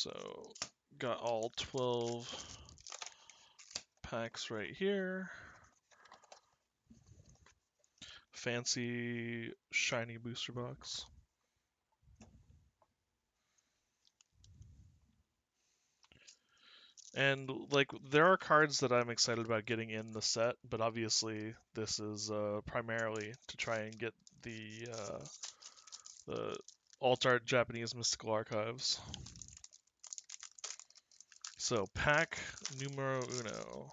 So got all 12 packs right here. Fancy shiny booster box. And like there are cards that I'm excited about getting in the set, but obviously this is primarily to try and get the alt art Japanese mystical archives. So pack numero uno.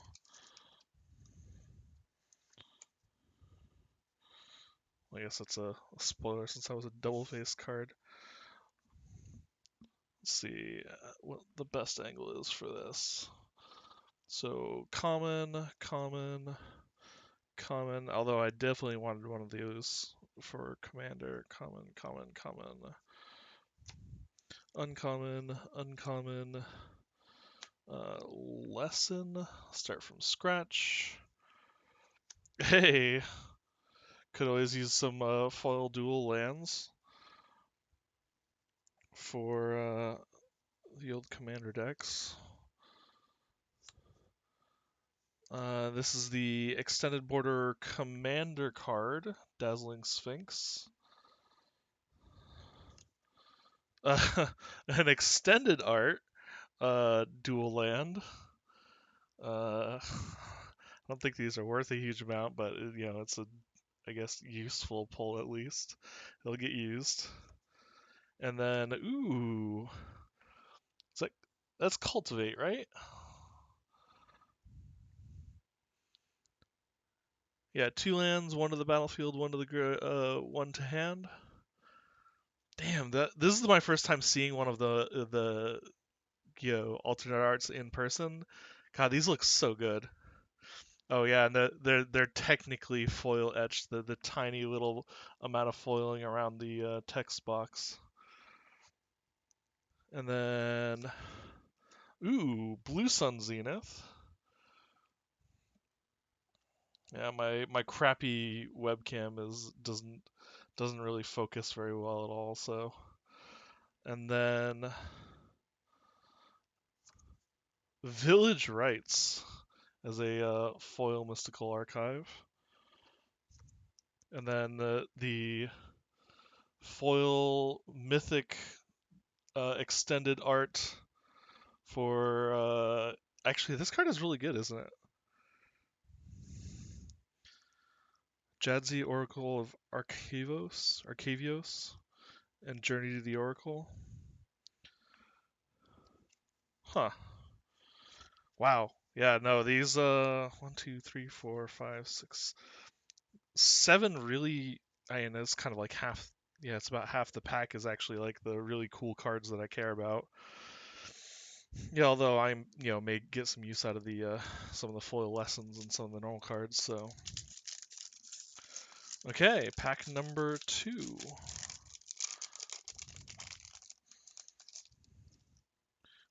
I guess that's a spoiler since that was a double face card. Let's see what the best angle is for this. So common, common, common. Although I definitely wanted one of those for commander. Common, common, common. Uncommon, uncommon. Lesson. Start from scratch. Hey, could always use some foil dual lands for the old commander decks. This is the extended border commander card, Dazzling Sphinx. An extended art, dual land. I don't think these are worth a huge amount, but you know, it's a, I guess, useful pull at least. It'll get used. And then, ooh, it's like that's cultivate, right? Yeah, 2 lands, 1 to the battlefield, 1 to the 1 to hand. Damn, this is my first time seeing one of the alternate arts in person. God, these look so good. Oh yeah, and they're technically foil etched. The tiny little amount of foiling around the text box. And then, ooh, Blue Sun Zenith. Yeah, my crappy webcam doesn't really focus very well at all. So, and then Village Rites as a foil mystical archive. And then the foil mythic extended art for. Actually, this card is really good, isn't it? Jadzi Oracle of Arcavios, and Journey to the Oracle. Huh. Wow. Yeah, no, these 1, 2, 3, 4, 5, 6, 7 really, I mean, it's kind of like half, yeah, it's about half the pack is actually like the really cool cards that I care about. Yeah, although I'm, may get some use out of the some of the foil lessons and some of the normal cards, so. Okay, pack number 2.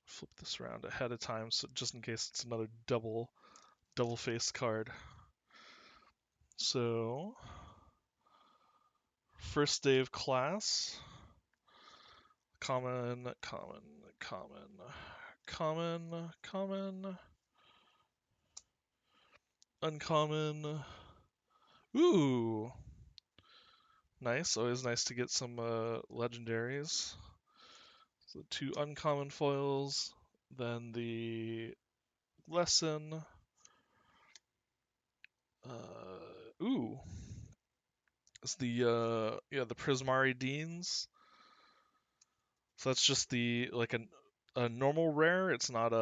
Flip this around ahead of time, so just in case it's another double-faced card. So, first day of class. Common, common, common, common, common, uncommon. Ooh, nice. Always nice to get some legendaries. So 2 uncommon foils, then the lesson. Ooh, it's the the Prismari Deans. So that's just the like a normal rare. It's not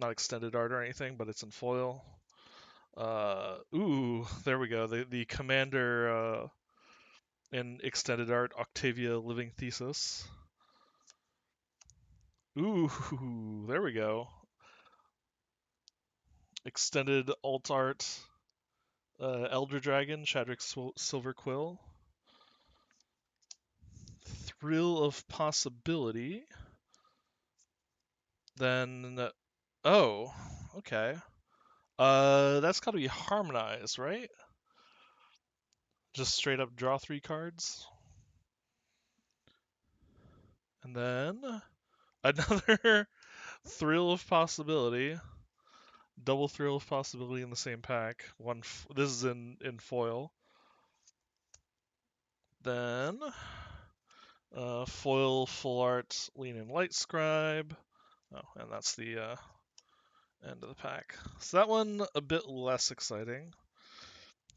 extended art or anything, but it's in foil. Ooh, there we go. The commander in extended art, Octavia Living Thesis. Ooh, there we go. Extended alt art, Elder Dragon, Shadrick Silver Quill. Thrill of Possibility. Then, oh, okay. That's got to be harmonized, right? Just straight up draw 3 cards. And then, Another thrill of possibility, double thrill of possibility in the same pack. This is in foil. Then foil full art lean and light scribe. Oh, and that's the end of the pack. So that one a bit less exciting,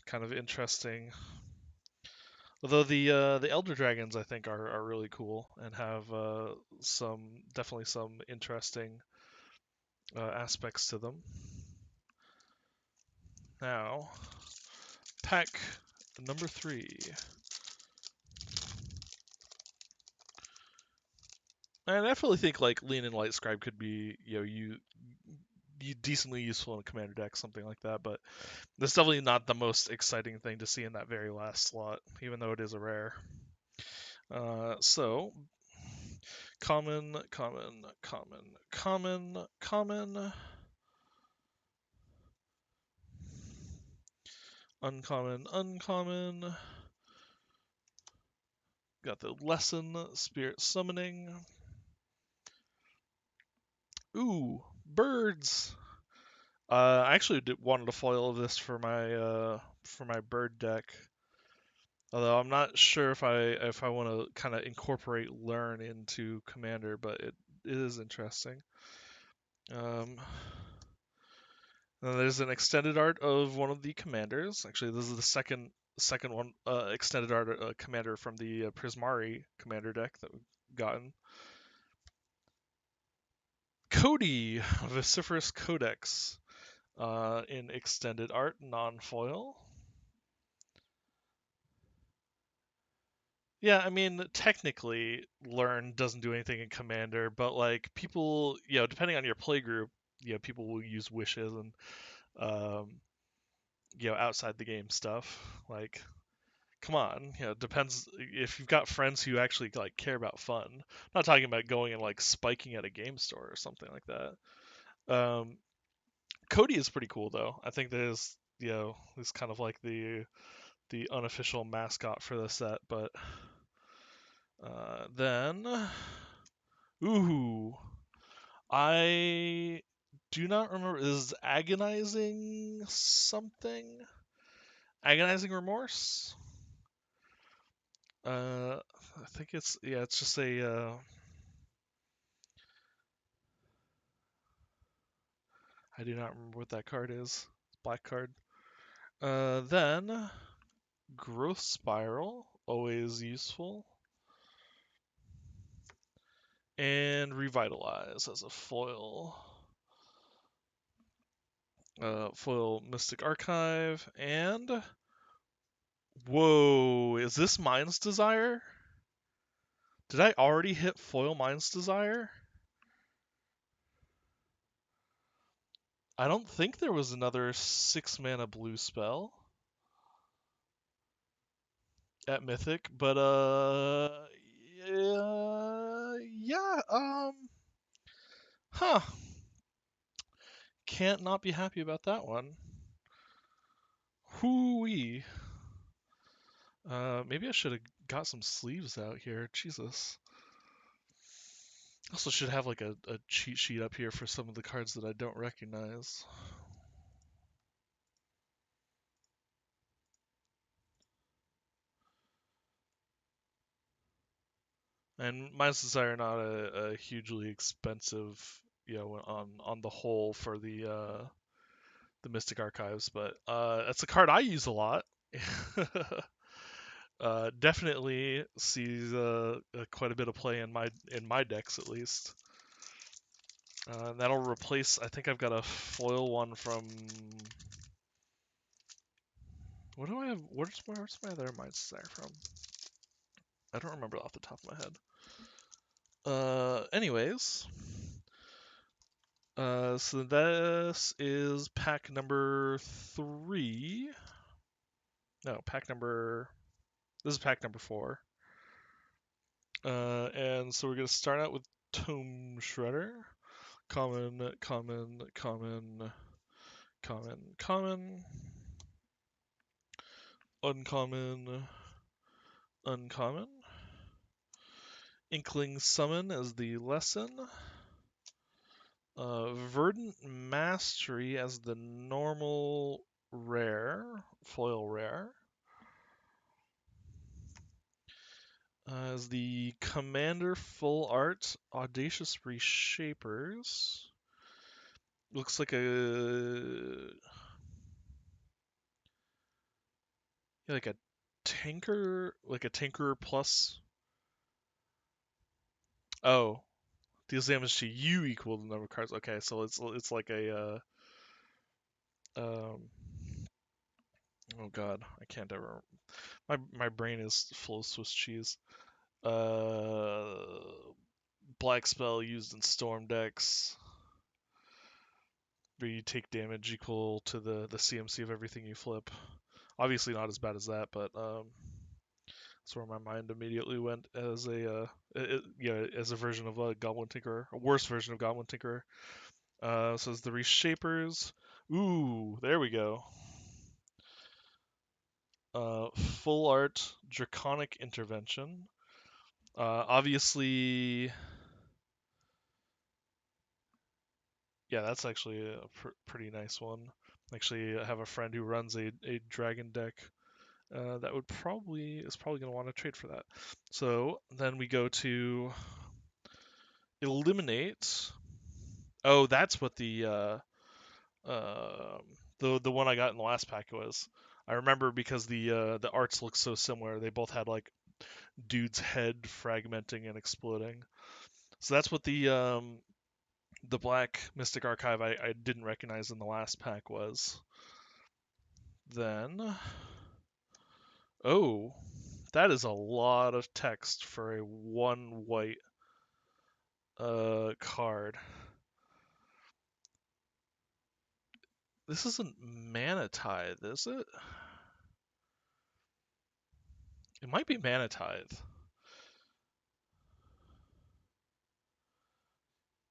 kind of interesting. Although the Elder Dragons I think are really cool and have definitely some interesting aspects to them. Now, pack number 3. I definitely think like Lean and Light Scribe could be you decently useful in a commander deck, something like that. But that's definitely not the most exciting thing to see in that very last slot, even though it is a rare. So common, common, common, common, common, uncommon, uncommon. Got the lesson, spirit summoning. Ooh, birds. I actually wanted a foil of this for my bird deck. Although I'm not sure if I want to kind of incorporate learn into commander, but it is interesting. Um, there's an extended art of one of the commanders. Actually, this is the second one extended art commander from the Prismari commander deck that we've gotten. Cody, Vociferous Codex, in extended art, non-foil. Yeah, I mean, technically, learn doesn't do anything in Commander, but like people, depending on your play group, people will use wishes and um, outside the game stuff. Like, come on, depends if you've got friends who actually like care about fun. I'm not talking about going and like spiking at a game store or something like that. Cody is pretty cool though. I think there's is kind of like the unofficial mascot for the set, but then ooh, I do not remember. Is agonizing something? Agonizing remorse? I think it's just a. I do not remember what that card is. Black card. Then growth spiral, always useful, and revitalize as a foil. Foil Mystic Archive and whoa, is this Mind's Desire? Did I already hit foil Mind's Desire? I don't think there was another 6 mana blue spell at Mythic, but yeah, huh. Can't not be happy about that one. Hoo-wee. Maybe I should have got some sleeves out here. Jesus. Also should have like a cheat sheet up here for some of the cards that I don't recognize. And Mind's Desire not a hugely expensive, on the whole for the Mystic Archives, but it's a card I use a lot. Definitely sees quite a bit of play in my decks at least. That'll replace. I think I've got a foil one from. What do I have? Where's my other Mind's Desire from? I don't remember off the top of my head. Anyways, so this is pack number 3. No, pack number. This is pack number 4. And so we're gonna start out with Tome Shredder. Common, common, common, common, common, uncommon, uncommon, Inkling Summon as the lesson. Verdant Mastery as the normal rare, foil rare. As the Commander Full Art Audacious Reshapers. Looks like a Tinker, like a Tinkerer plus. Oh, deals damage to you equal to the number of cards. Okay, so it's like a oh god, I can't ever. My brain is full of Swiss cheese. Uh, Black spell used in storm decks, where you take damage equal to the CMC of everything you flip. Obviously not as bad as that, but that's where my mind immediately went as as a version of a Goblin Tinkerer, a worse version of Goblin Tinkerer. So it's the Reshapers. Ooh, there we go. Full art Draconic Intervention. Obviously, yeah, that's actually a pretty nice one. Actually, I have a friend who runs a dragon deck that is probably going to want to trade for that. So then we go to Eliminate. Oh, that's what uh, the one I got in the last pack was. I remember because the arts look so similar. They both had like dude's head fragmenting and exploding. So that's what the Black Mystic Archive I didn't recognize in the last pack was. Then, oh, that is a lot of text for a one white card. This isn't Mana Tithe, is it? It might be Mana Tithe.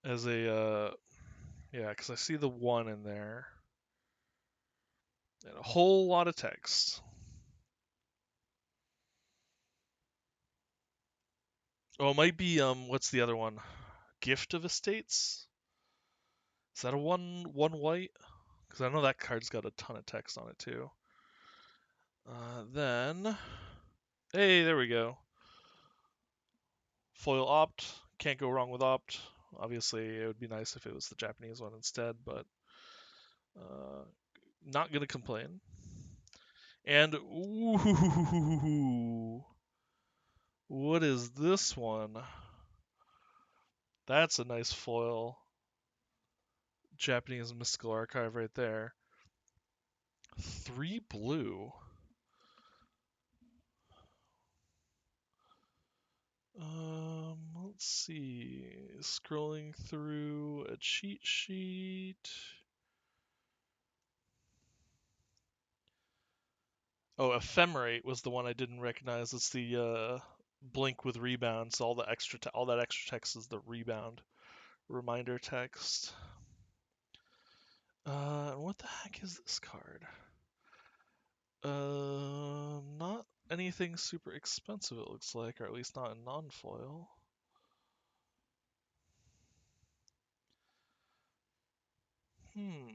As yeah, because I see the one in there. And a whole lot of text. Oh, it might be, what's the other one? Gift of Estates? Is that a one white? Because I know that card's got a ton of text on it too. Then, hey, there we go. Foil Opt. Can't go wrong with Opt. Obviously, it would be nice if it was the Japanese one instead, but not gonna complain. And ooh, what is this one? That's a nice foil Japanese Mystical Archive right there. 3 blue. Let's see. Scrolling through a cheat sheet. Oh, Ephemerate was the one I didn't recognize. It's the blink with rebound. So all that extra text is the rebound reminder text. What the heck is this card? Not anything super expensive, it looks like, or at least not in non-foil. Hmm.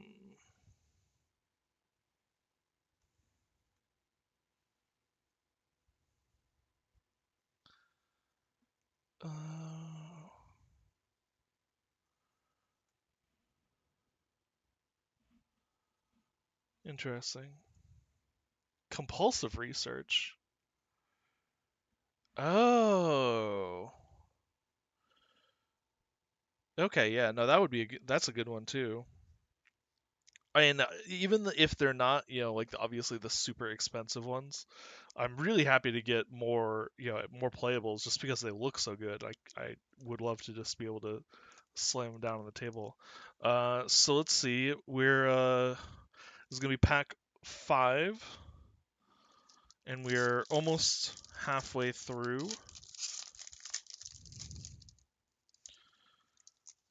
Interesting. Compulsive research. Oh. Okay, yeah, no, that would be that's a good one too. I mean, even if they're not, like obviously the super expensive ones, I'm really happy to get more, more playables just because they look so good. I would love to just be able to slam them down on the table. So let's see. This is gonna be pack 5, and we're almost halfway through.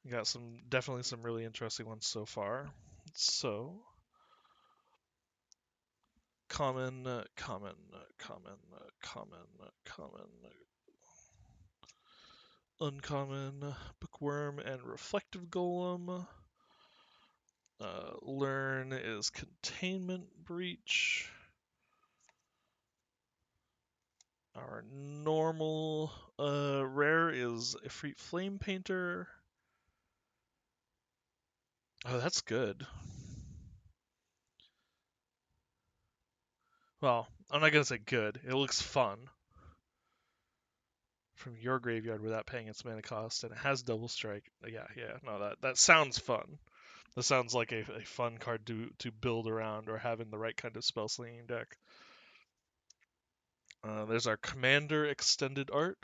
We got definitely some really interesting ones so far. So, common, common, common, common, common. Uncommon Bookworm and Reflective Golem. Learn is Containment Breach. Our normal rare is Ifrit Flame Painter. Oh, that's good. Well, I'm not gonna say good. It looks fun. From your graveyard without paying its mana cost, and it has double strike. Yeah, no, that sounds fun. That sounds like a fun card to build around or have in the right kind of spell slinging deck. There's our Commander extended art.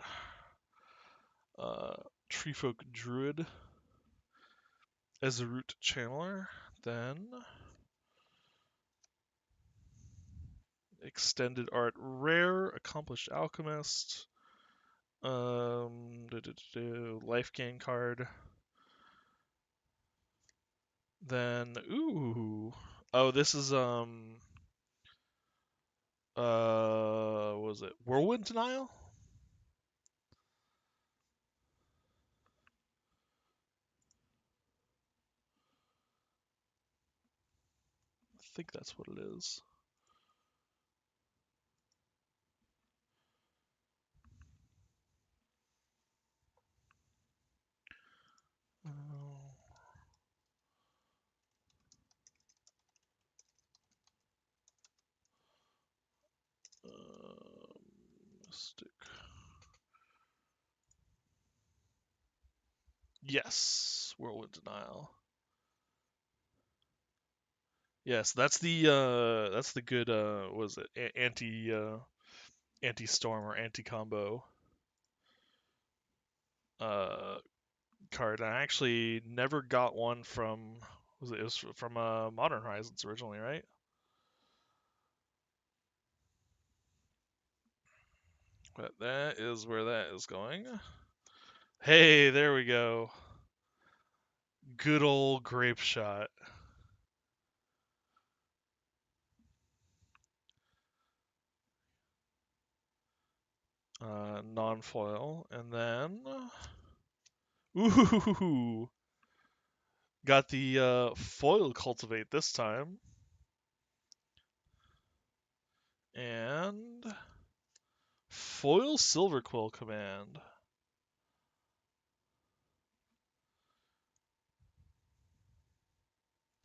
Treefolk Druid as a root channeler. Then extended art rare, Accomplished Alchemist. Life gain card. Then oh, this is what was it? Whirlwind Denial? I think that's what it is. Mystic. Yes, Whirlwind Denial. Yes, that's the good what was it? Anti storm or anti combo uh card. I actually never got one from it was from Modern Horizons originally, right? But that is where that is going. Hey, there we go. Good old grape shot. Non-foil, and then ooh, got the foil cultivate this time, and foil silver quill command.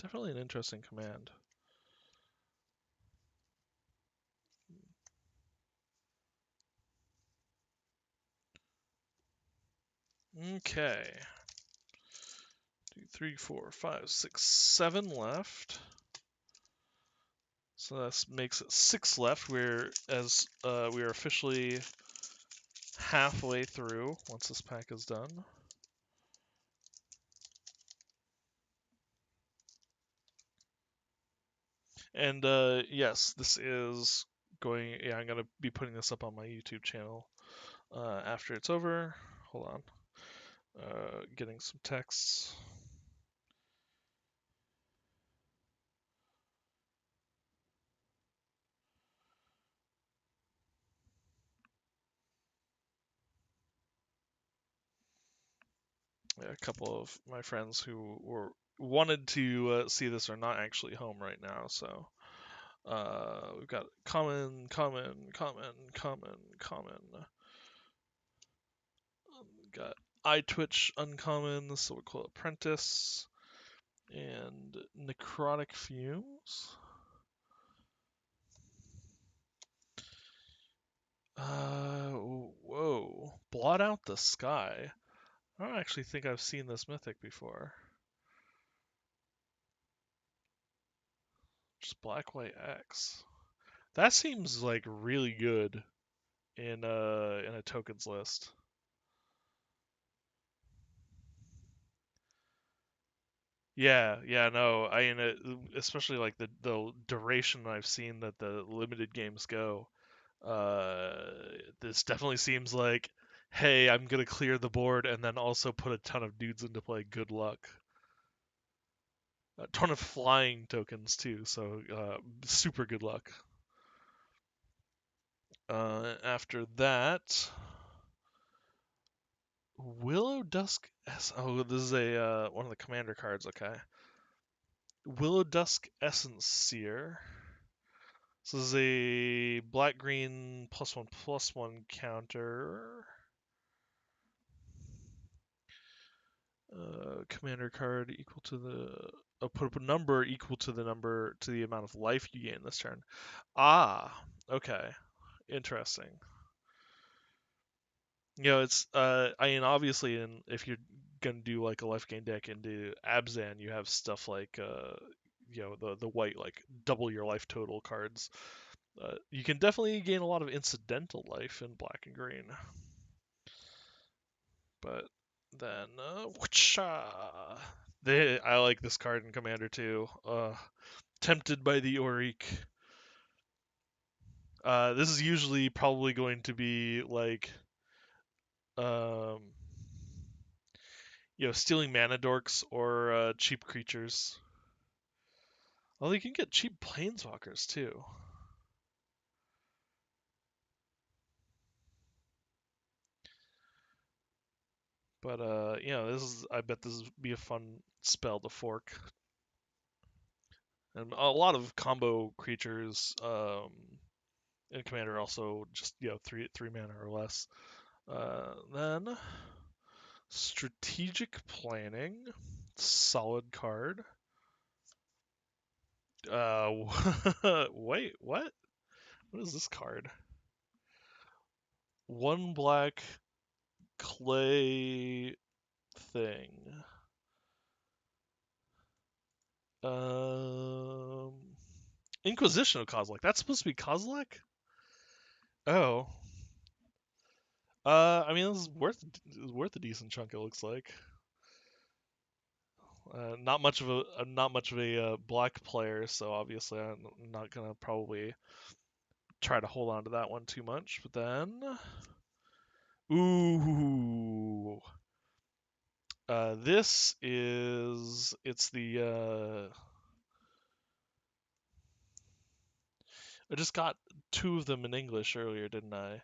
Definitely an interesting command. Okay. 2, 3, 4, 5, 6, 7 left. So that makes it 6 left. We are officially halfway through once this pack is done. And yes, this is going. Yeah, I'm gonna be putting this up on my YouTube channel after it's over. Hold on. Getting some texts. Yeah, a couple of my friends who wanted to see this are not actually home right now, so we've got common. Got iTwitch uncommon, so we'll call it apprentice, and necrotic fumes. Whoa. Blot out the sky. I don't actually think I've seen this mythic before. Just black white X. That seems like really good in a tokens list. Yeah, no. I mean, especially like the duration I've seen that the limited games go. This definitely seems like, hey, I'm gonna clear the board and then also put a ton of dudes into play. Good luck. A ton of flying tokens too, so super good luck. After that, Willow Dusk Oh, this is a one of the commander cards. Okay. Willow Dusk Essence Seer. So this is a black green +1/+1 counter. Commander card equal to the put up a number equal to the amount of life you gain this turn. Ah, okay, interesting. It's I mean obviously, if you're gonna do like a life gain deck into Abzan, you have stuff like the white like double your life total cards. You can definitely gain a lot of incidental life in black and green, but then I like this card in Commander too. Tempted by the Auric. This is usually probably going to be like um, stealing mana dorks or cheap creatures. Well, you can get cheap planeswalkers too. But I bet this would be a fun spell to fork. And a lot of combo creatures in Commander also just three mana or less. Then strategic planning, solid card. Wait, what? What is this card? One black clay thing. Um, Inquisition of Kozilek. That's supposed to be Kozilek? Oh. I mean, this is worth a decent chunk. It looks like. Not much of a black player, so obviously I'm not gonna probably try to hold on to that one too much. But then, ooh, this is it's the I just got two of them in English earlier, didn't I?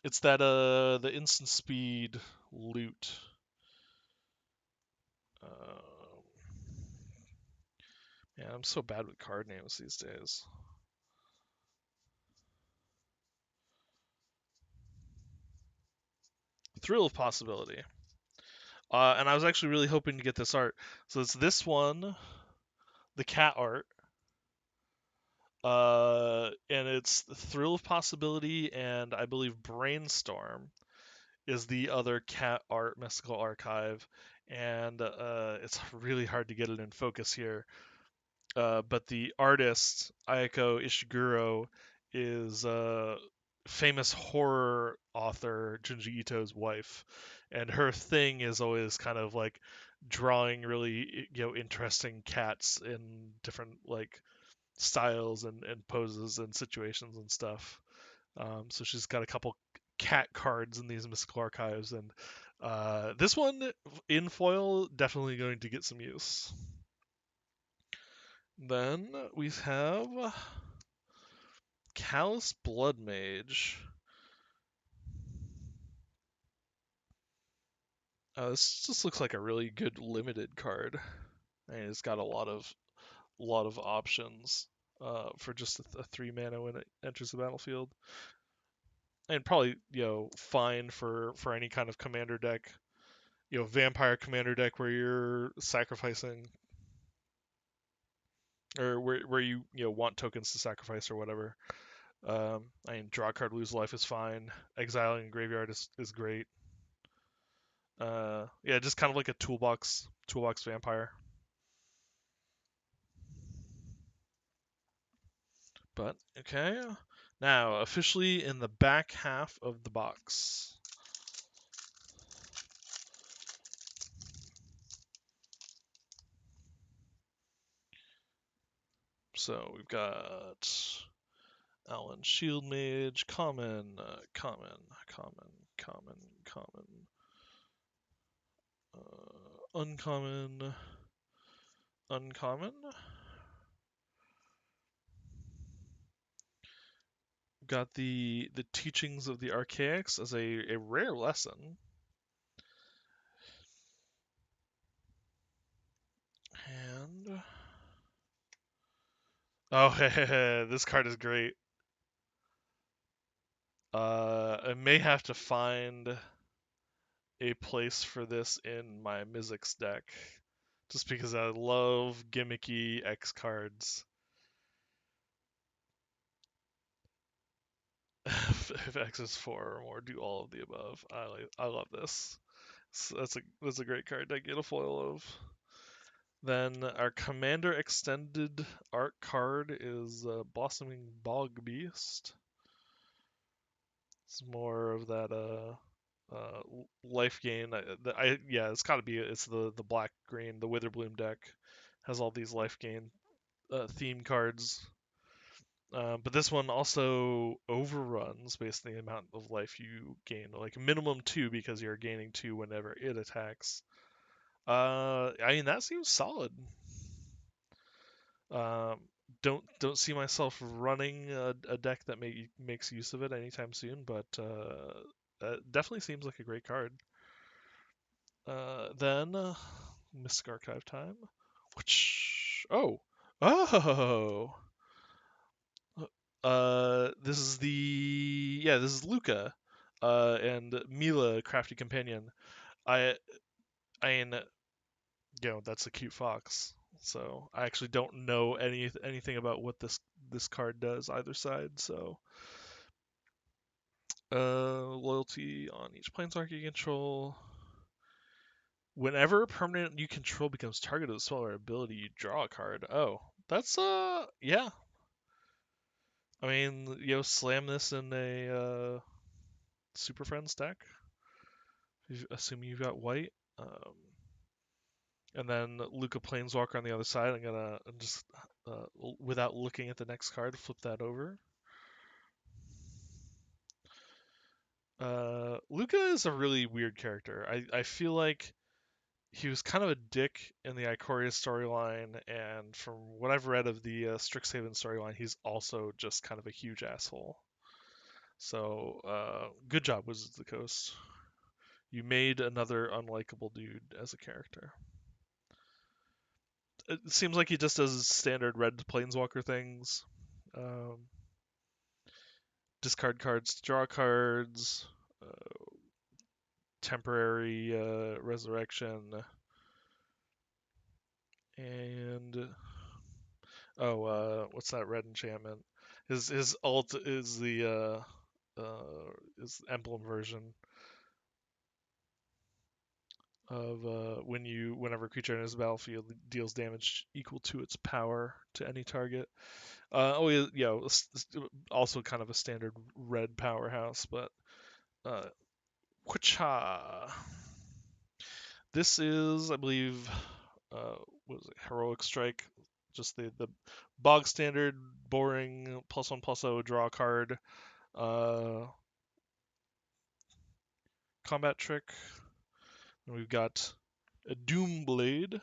It's that the instant speed loot. Um, yeah, I'm so bad with card names these days. Thrill of Possibility. And I was actually really hoping to get this art. So it's this one, the cat art, and it's Thrill of Possibility, and I believe Brainstorm is the other cat art mystical archive, and it's really hard to get it in focus here. But the artist Ayako Ishiguro is famous horror author Junji Ito's wife, and her thing is always kind of like drawing really interesting cats in different like styles and poses and situations and stuff. So she's got a couple cat cards in these mystical archives, and this one in foil definitely going to get some use. Then we have Callous Blood Mage. This just looks like a really good limited card. And it's got a lot of options for just a 3 mana when it enters the battlefield, and probably fine for any kind of commander deck. Vampire commander deck where you're sacrificing or where you want tokens to sacrifice or whatever. I mean, draw card, lose life is fine. Exiling a graveyard is great. Yeah, just kind of like a toolbox vampire. But okay, now officially in the back half of the box. So we've got Alan Shield Mage, common, common, uncommon, uncommon, got the teachings of the Archaics as a rare lesson. And oh, this card is great. I may have to find a place for this in my Mizzix deck, just because I love gimmicky X cards. If X is 4 or more, do all of the above. I love this. So that's a great card to get a foil of. Then our Commander Extended Art card is Blossoming Bog Beast. It's more of that life gain. Yeah, it's got to be it's the black green, the Witherbloom deck has all these life gain theme cards. But this one also overruns based on the amount of life you gain, like minimum 2 because you're gaining 2 whenever it attacks. I mean that seems solid. Um, don't see myself running a deck that makes use of it anytime soon, but definitely seems like a great card. Then Mystic Archive time. Which oh. This is this is Luca, and Mila, crafty companion. I I mean, that's a cute fox. So I actually don't know anything about what this card does either side. So loyalty on each planeswalker you control. Whenever a permanent you control becomes target of the spell or ability, you draw a card. Oh, that's yeah. I mean, slam this in a Super Friends deck. Assuming you've got white. And then Luca Planeswalker on the other side. I'm gonna just, without looking at the next card, flip that over. Luca is a really weird character. I feel like he was kind of a dick in the Ikoria storyline, and from what I've read of the Strixhaven storyline, he's also just kind of a huge asshole. So, good job, Wizards of the Coast. You made another unlikable dude as a character. It seems like he just does standard red planeswalker things. Um, discard cards to draw cards, temporary resurrection, and what's that red enchantment? His ult is the is emblem version of whenever a creature in his battlefield deals damage equal to its power to any target. Also kind of a standard red powerhouse, but uh, this is, I believe, what is it, Heroic Strike, just the bog standard, boring +1/+0 draw card, uh, combat trick. And we've got a Doomblade.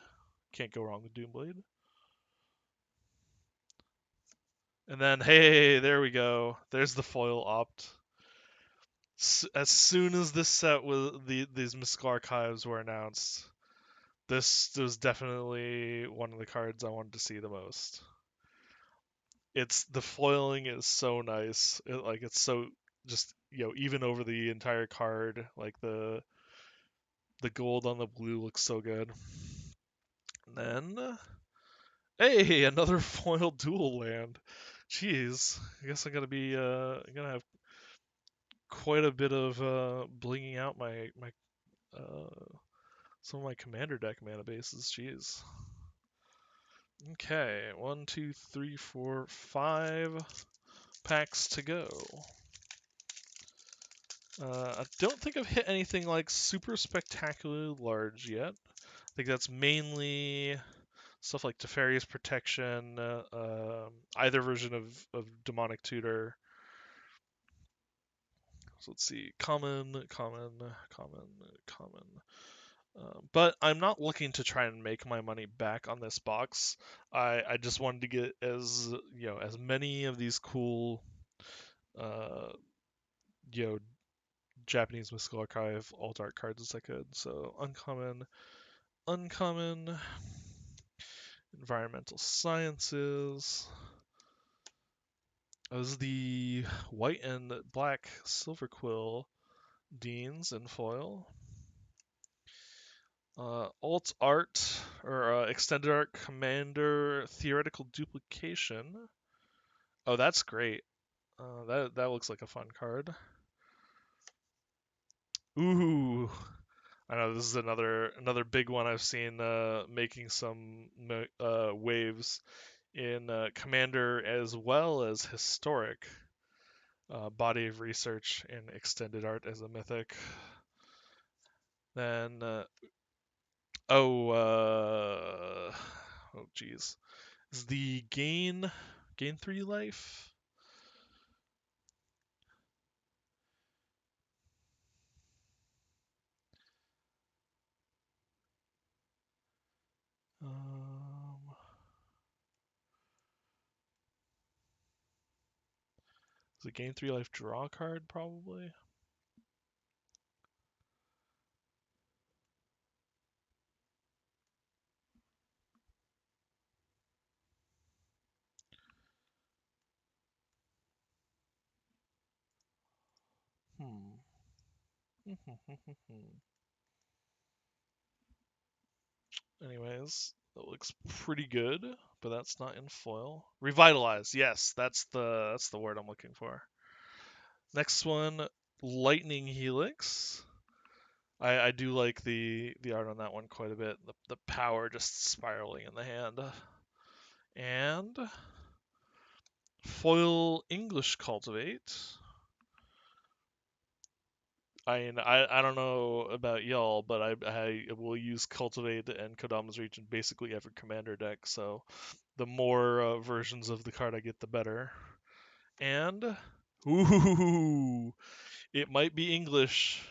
Can't go wrong with Doomblade. And then, hey, there we go. There's the foil opt. As soon as this set with these Mystical Archives were announced, this was definitely one of the cards I wanted to see the most. It's the foiling is so nice. It's so just even over the entire card. Like the gold on the blue looks so good. And then hey, another foil dual land. Jeez, I guess I'm gonna have quite a bit of blinging out my some of my commander deck mana bases. Jeez. Okay, 1, 2, 3, 4, 5 packs to go. I don't think I've hit anything like super spectacularly large yet. I think that's mainly stuff like Teferi's Protection, either version of Demonic Tutor. So let's see, common, common, common, common. But I'm not looking to try and make my money back on this box. I just wanted to get as many of these cool uh, you know, Japanese Mystical Archive alt art cards as I could. So uncommon, uncommon, environmental sciences. That was the white and black silver quill Deans in foil. Alt art or extended art commander theoretical duplication. Oh, that's great. That looks like a fun card. Ooh, I know this is another big one I've seen making some waves in Commander as well as historic body of research in extended art as a mythic. Then oh geez, is the gain 3 life? Um, is it gain 3 life draw card probably? Hmm. Anyways, that looks pretty good, but that's not in foil. Revitalize, yes, that's the word I'm looking for. Next one, Lightning Helix. I do like the art on that one quite a bit. The power just spiraling in the hand. And foil English Cultivate. I don't know about y'all, but I will use Cultivate and Kodama's Reach in basically every commander deck, so the more versions of the card I get, the better. And, ooh, it might be English,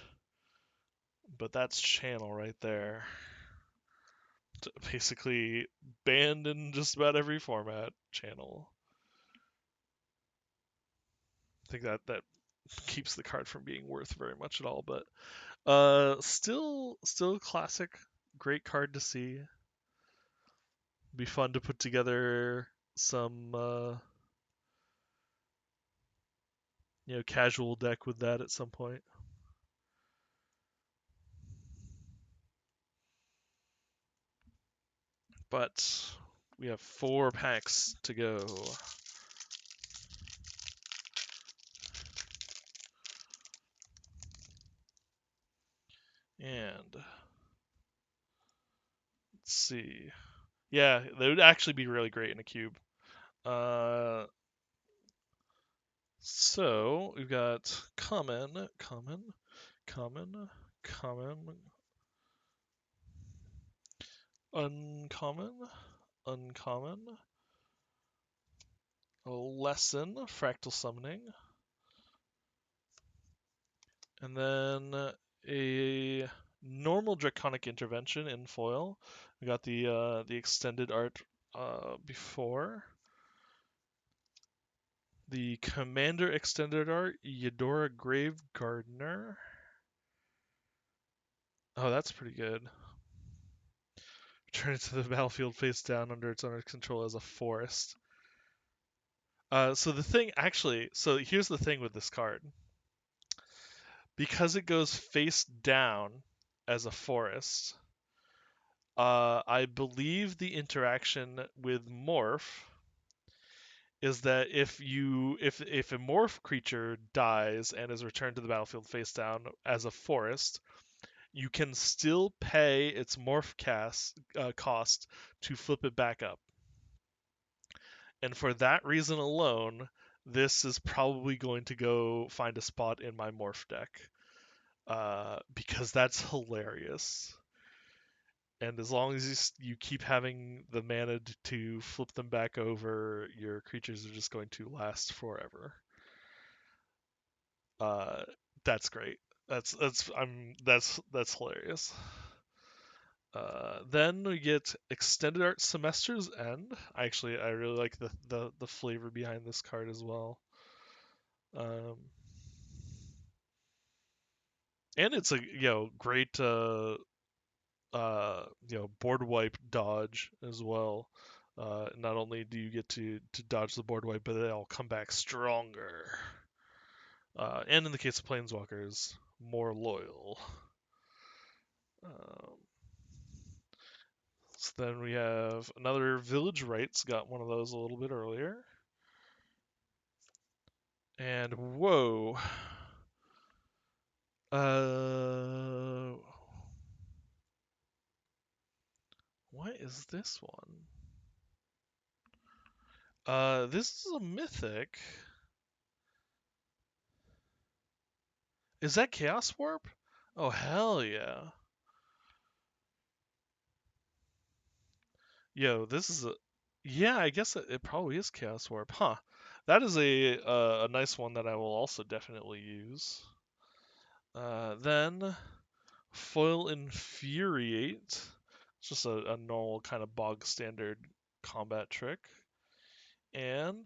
but that's channel right there. Basically banned in just about every format, channel. I think that keeps the card from being worth very much at all, but still classic, great card to see. Be fun to put together some casual deck with that at some point. But we have 4 packs to go. And let's see. Yeah, they would actually be really great in a cube. Uh, so we've got common, common, common, common, uncommon, uncommon, a lesson, fractal summoning, and then a normal draconic intervention in foil. We got the extended art before. The commander extended art, Eudora Grave Gardener. Oh, that's pretty good. Turn it to the battlefield face down under its owner's control as a forest. So the thing, actually, so here's the thing with this card. Because it goes face down as a forest, I believe the interaction with morph is that if a morph creature dies and is returned to the battlefield face down as a forest, you can still pay its morph cost to flip it back up. And for that reason alone, this is probably going to go find a spot in my morph deck. Because that's hilarious. And as long as you keep having the mana to flip them back over, your creatures are just going to last forever. Uh, that's great. That's hilarious. Then we get extended art semester's end. I really like the flavor behind this card as well. Um, and it's a great board wipe dodge as well. Not only do you get to dodge the board wipe, but they'll come back stronger. And in the case of planeswalkers, more loyal. Um, so then we have another Village Rites, got one of those a little bit earlier. And whoa. What is this one? This is a mythic. Is that Chaos Warp? Oh, hell yeah. Yo, this is a. Yeah, I guess it probably is Chaos Warp. Huh. That is a nice one that I will also definitely use. Then Foil Infuriate. It's just a normal kind of bog standard combat trick. And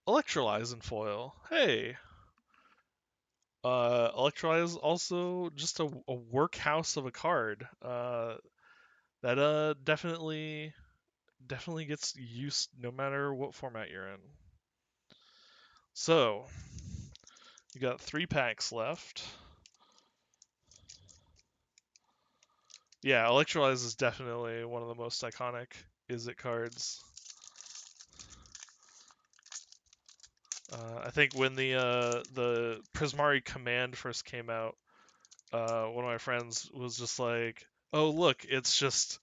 Electrolyze and Foil. Hey. Electrolyze also just a workhouse of a card. That definitely gets used no matter what format you're in. So, you got 3 packs left. Yeah, Electrolyze is definitely one of the most iconic Izzet cards. I think when the Prismari command first came out, one of my friends was just like, "Oh, look, it's just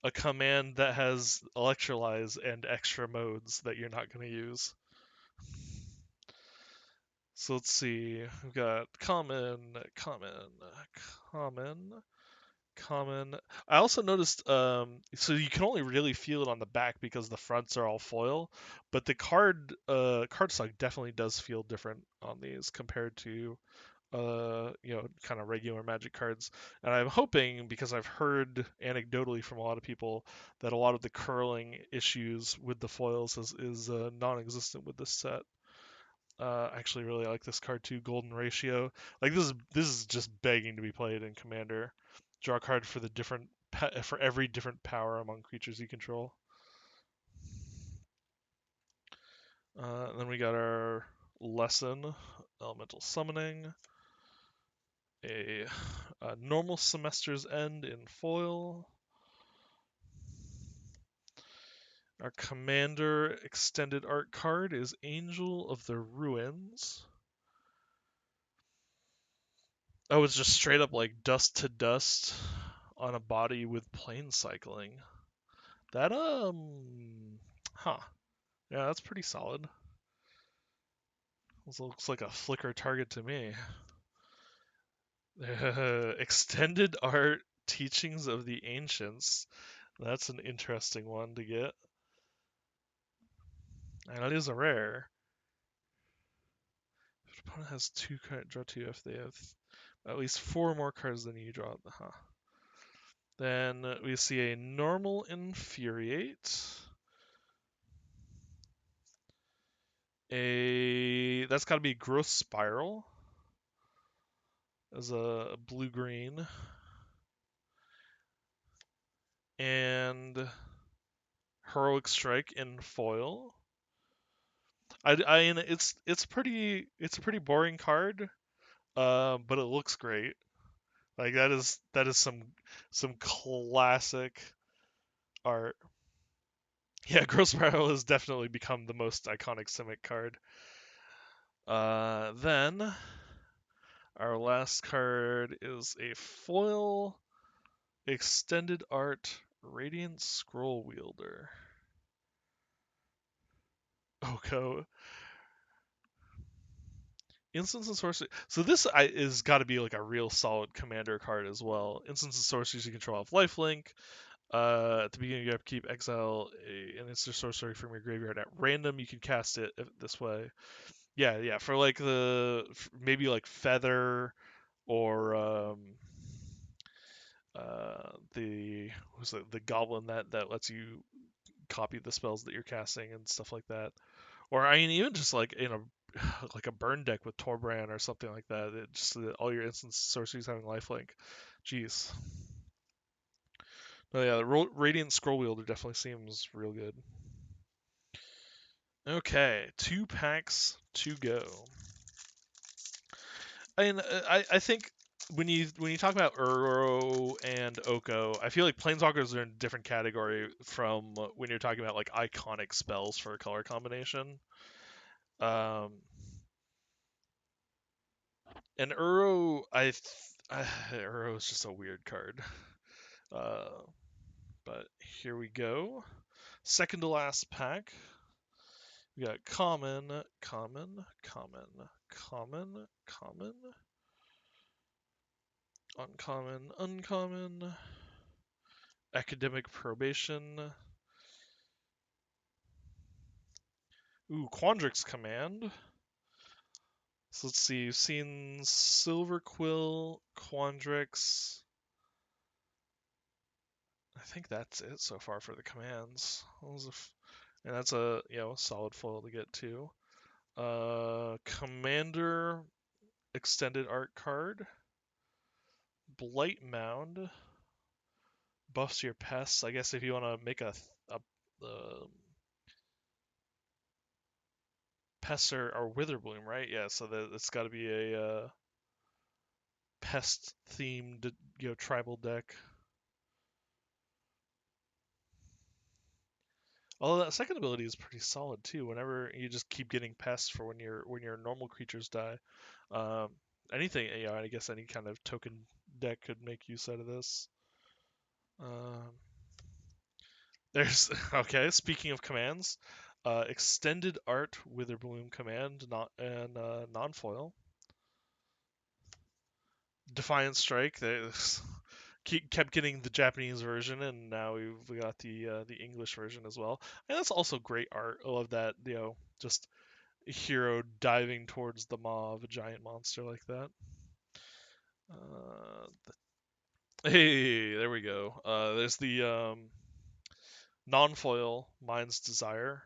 a command that has Electrolyze and extra modes that you're not going to use." So let's see. We've got common, common. I also noticed, so you can only really feel it on the back because the fronts are all foil, but the cardstock definitely does feel different on these compared to, kind of regular Magic cards. And I'm hoping, because I've heard anecdotally from a lot of people that a lot of the curling issues with the foils is non-existent with this set. I actually really like this card too, Golden Ratio. Like this is just begging to be played in Commander. Draw a card for the for every different power among creatures you control. And then we got our lesson, Elemental Summoning, a normal Semester's End in foil. Our Commander extended art card is Angel of the Ruins. Oh, it's just straight up like dust to dust on a body with plane cycling. That huh. Yeah, that's pretty solid. This looks like a flicker target to me. Extended art teachings of the ancients. That's an interesting one to get. And it is a rare. If the opponent has 2 cards, draw 2 if they have at least 4 more cards than you draw. Huh. Then we see a normal infuriate. That's got to be growth spiral as a blue green, and heroic strike in foil. It's a pretty boring card, but it looks great. Like that is some classic art. Yeah, growth spiral has definitely become the most iconic Simic card. Then our last card is a foil extended art Radiant Scroll Wielder. Oko. Instants and sorcery. So this is got to be like a real solid commander card as well. Instants and sorceries you control have lifelink. At the beginning of your upkeep, exile an instant sorcery from your graveyard at random. You can cast it this way. Yeah, yeah. For like maybe like feather or the goblin that lets you copy the spells that you're casting and stuff like that. Or I mean, even just like in a like a burn deck with Torbran or something like that. It just all your instant sorceries having lifelink. Jeez. Oh yeah, the Radiant Scroll Wielder definitely seems real good. Okay, 2 packs to go. And I think when you talk about Uro and Oko, I feel like Planeswalkers are in a different category from when you're talking about like iconic spells for a color combination. Um, and Uro, Uro is just a weird card. Uh, but here we go. Second to last pack. We got common, common, common, common, common, uncommon, uncommon, academic probation. Ooh, Quandrix Command. So let's see, you've seen Silver Quill, Quandrix. I think that's it so far for the commands. And that's a solid foil to get to. Commander extended art card. Blight Mound. Buffs your pests. I guess if you want to make a pests are Witherbloom, right? Yeah, so it's got to be a pest themed tribal deck. Although that second ability is pretty solid too. Whenever you just keep getting pests for when your normal creatures die, um, anything, I guess any kind of token deck could make use out of this. Um, there's okay. Speaking of commands, extended art Witherbloom command, not and non-foil. Defiant Strike. They kept getting the Japanese version, and now we got the English version as well. And that's also great art. I love that. Just a hero diving towards the maw of a giant monster like that. Hey, there we go. There's the non-foil Mind's Desire.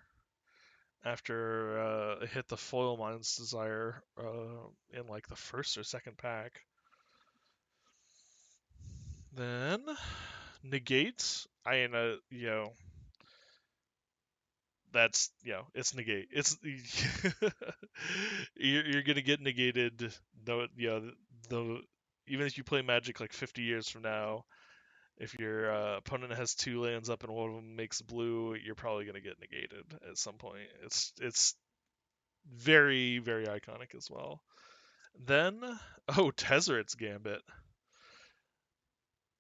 After I hit the foil Mind's Desire in like the first or second pack. Then negate. That's it's negate. It's you're gonna get negated. No, the even if you play Magic like 50 years from now, if your opponent has 2 lands up and one of them makes blue, you're probably gonna get negated at some point. It's very very iconic as well. Then Tezzeret's Gambit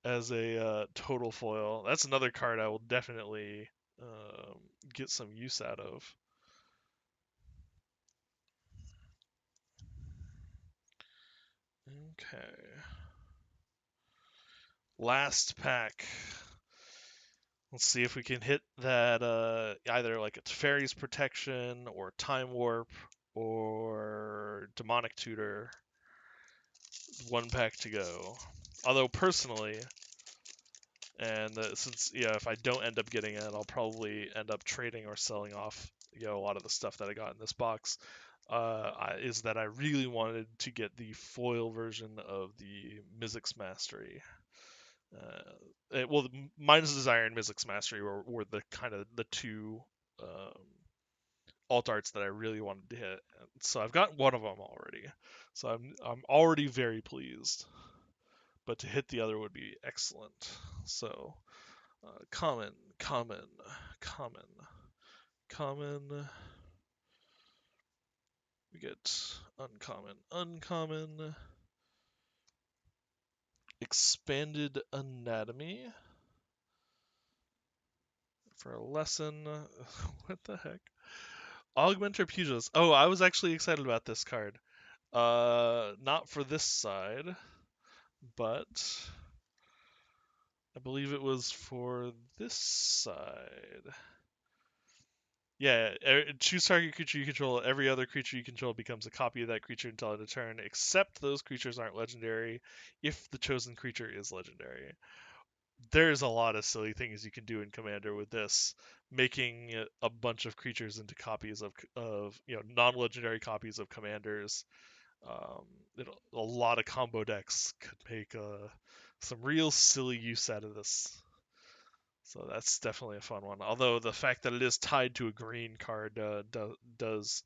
as a total foil. That's another card I will definitely um, get some use out of. Okay. Last pack. Let's see if we can hit that either like it's Fairy's Protection or Time Warp or Demonic Tutor. 1 pack to go. Although personally, and since if I don't end up getting it, I'll probably end up trading or selling off a lot of the stuff that I got in this box. Is that I really wanted to get the foil version of the Mizzix Mastery. Well, Mind's Desire and Mizzix Mastery were the kind of the two um, alt arts that I really wanted to hit. And so I've got one of them already. So I'm already very pleased. But to hit the other would be excellent. So common, common, common, common. We get uncommon, uncommon, expanded anatomy for a lesson. What the heck? Augmenter Pugilist. Oh, I was actually excited about this card. Not for this side, but I believe it was for this side. Yeah, choose target creature you control. Every other creature you control becomes a copy of that creature until end of turn, except those creatures aren't legendary if the chosen creature is legendary. there's a lot of silly things you can do in Commander with this, making a bunch of creatures into copies of non-legendary copies of commanders. Um, a lot of combo decks could make some real silly use out of this. So that's definitely a fun one. Although the fact that it is tied to a green card does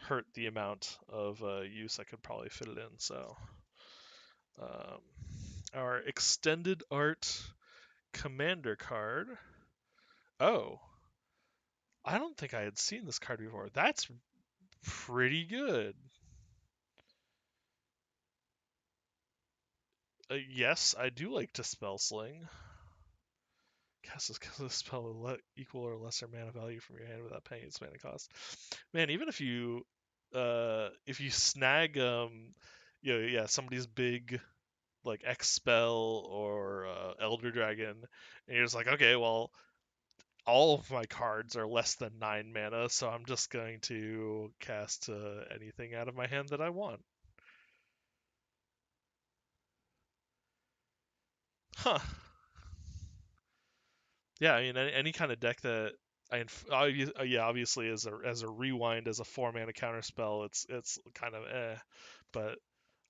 hurt the amount of use I could probably fit it in. So um, our extended art commander card. Oh, I don't think I had seen this card before. That's pretty good. Yes, I do like to spell sling. Cast a spell with equal or lesser mana value from your hand without paying its mana cost. Man, even if you snag yeah, somebody's big like X spell or Elder Dragon, and you're just like, okay, well, all of my cards are less than 9 mana, so I'm just going to cast anything out of my hand that I want. Huh. Yeah, I mean, any kind of deck that yeah, obviously as a rewind as a 4 mana counter spell, it's kind of but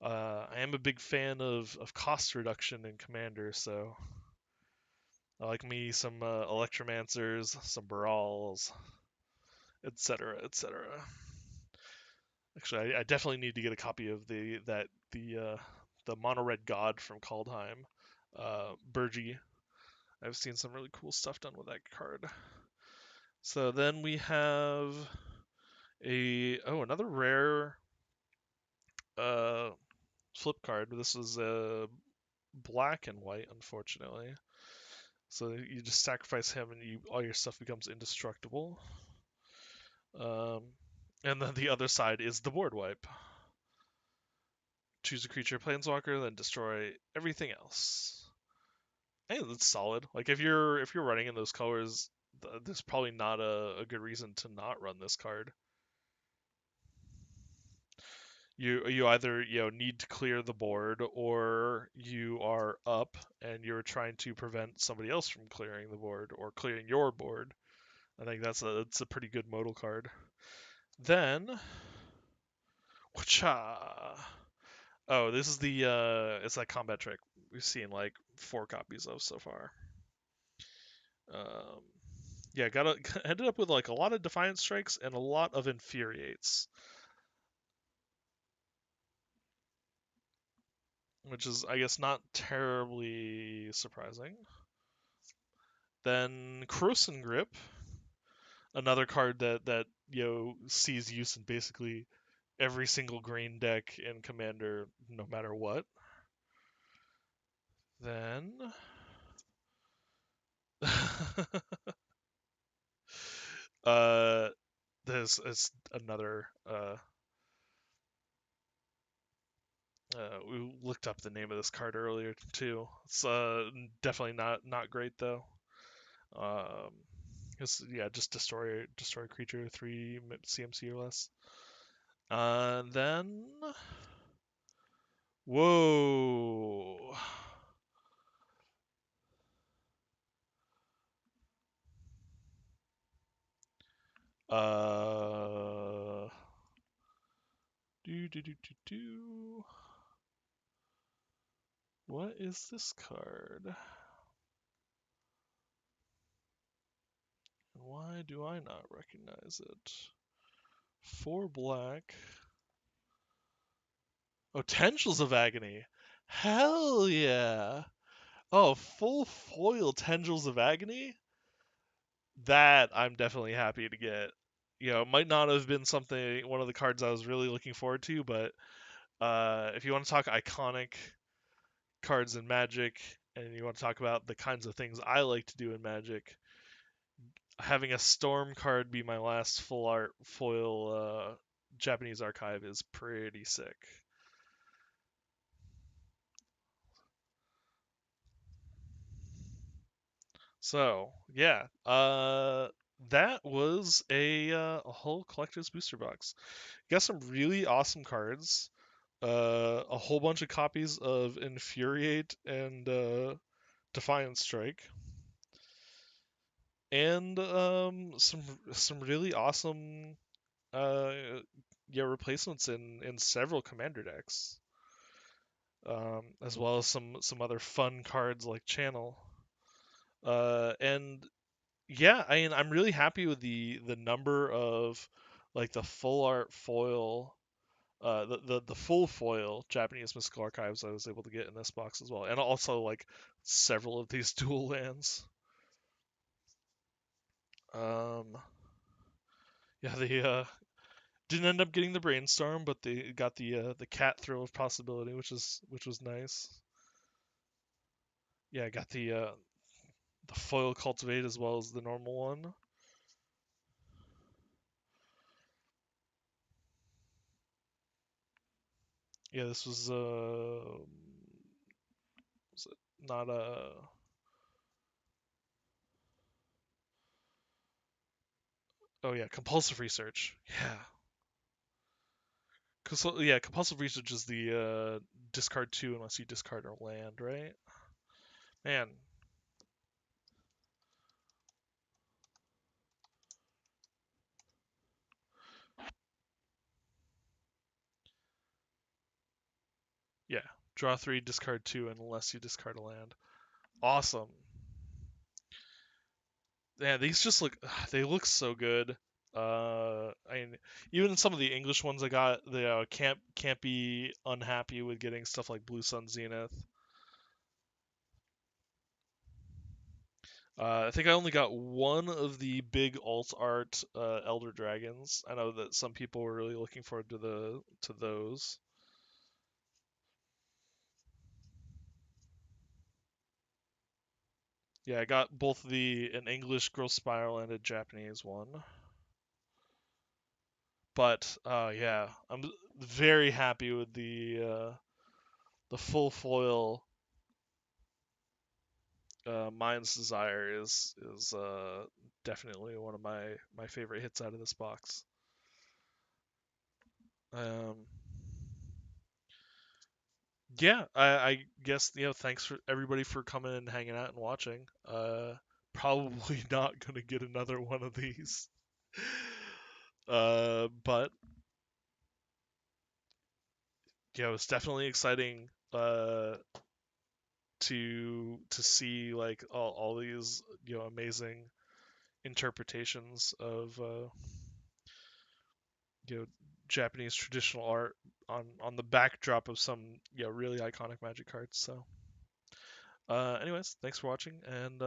I am a big fan of cost reduction in Commander, so I like me some Electromancers, some Brawls, etc., etc. Actually, I definitely need to get a copy of the mono red god from Kaldheim, Burgi. I've seen some really cool stuff done with that card. So then we have another rare uh flip card. This is black and white, unfortunately. So you just sacrifice him and all your stuff becomes indestructible. Um, and then the other side is the board wipe. Choose a creature, planeswalker, then destroy everything else. I think that's solid. Like if you're running in those colors, there's probably not a good reason to not run this card. You either need to clear the board or you are up and you're trying to prevent somebody else from clearing the board or clearing your board. I think that's a pretty good modal card. Then, whatcha? Oh, this is the it's that combat trick we've seen like 4 copies of so far. Um, yeah, got ended up with like a lot of defiant strikes and a lot of infuriates, which is I guess not terribly surprising. Then Croson Grip, another card that sees use in basically every single green deck in Commander, no matter what. Then uh, there's it's another we looked up the name of this card earlier too. It's definitely not great though. Um, it's yeah, just destroy creature 3 CMC or less. Then whoa. Uh, do. What is this card? And why do I not recognize it? 4 black. Oh, Tendrils of Agony. Hell yeah. Oh, full foil Tendrils of Agony? That I'm definitely happy to get. It might not have been one of the cards I was really looking forward to, but if you want to talk iconic cards in Magic, and you want to talk about the kinds of things I like to do in Magic, having a Storm card be my last full art foil Japanese archive is pretty sick. So yeah, that was a whole collector's booster box. Got some really awesome cards. A whole bunch of copies of Infuriate and Defiant Strike, and some really awesome uh yeah replacements in several commander decks, as well as some other fun cards like Channel. And yeah, I mean I'm really happy with the number of like the full art foil. The full foil Japanese Mystical Archives I was able to get in this box as well, and also like several of these dual lands. Um, yeah, they didn't end up getting the brainstorm, but they got the cat thrill of possibility, which was nice. Yeah, I got the foil cultivate as well as the normal one. Yeah, this was it not a oh yeah compulsive research. Yeah, cause yeah compulsive research is the discard two unless you discard a land, right? Man, yeah, draw three, discard two unless you discard a land. Awesome. Yeah, these just look they look so good. I mean, even some of the English ones I got, they can't be unhappy with getting stuff like Blue Sun Zenith. I think I only got one of the big alt art Elder Dragons. I know that some people were really looking forward to those. Yeah, I got both an English Growth Spiral and a Japanese one. But yeah, I'm very happy with the full foil Mind's Desire is definitely one of my favorite hits out of this box. Um, yeah, I guess thanks for everybody for coming and hanging out and watching. Probably not gonna get another one of these. But yeah, it was definitely exciting to see like all these amazing interpretations of you know Japanese traditional art on the backdrop of some really iconic Magic cards. So, anyways, thanks for watching, and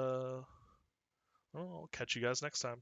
I'll catch you guys next time.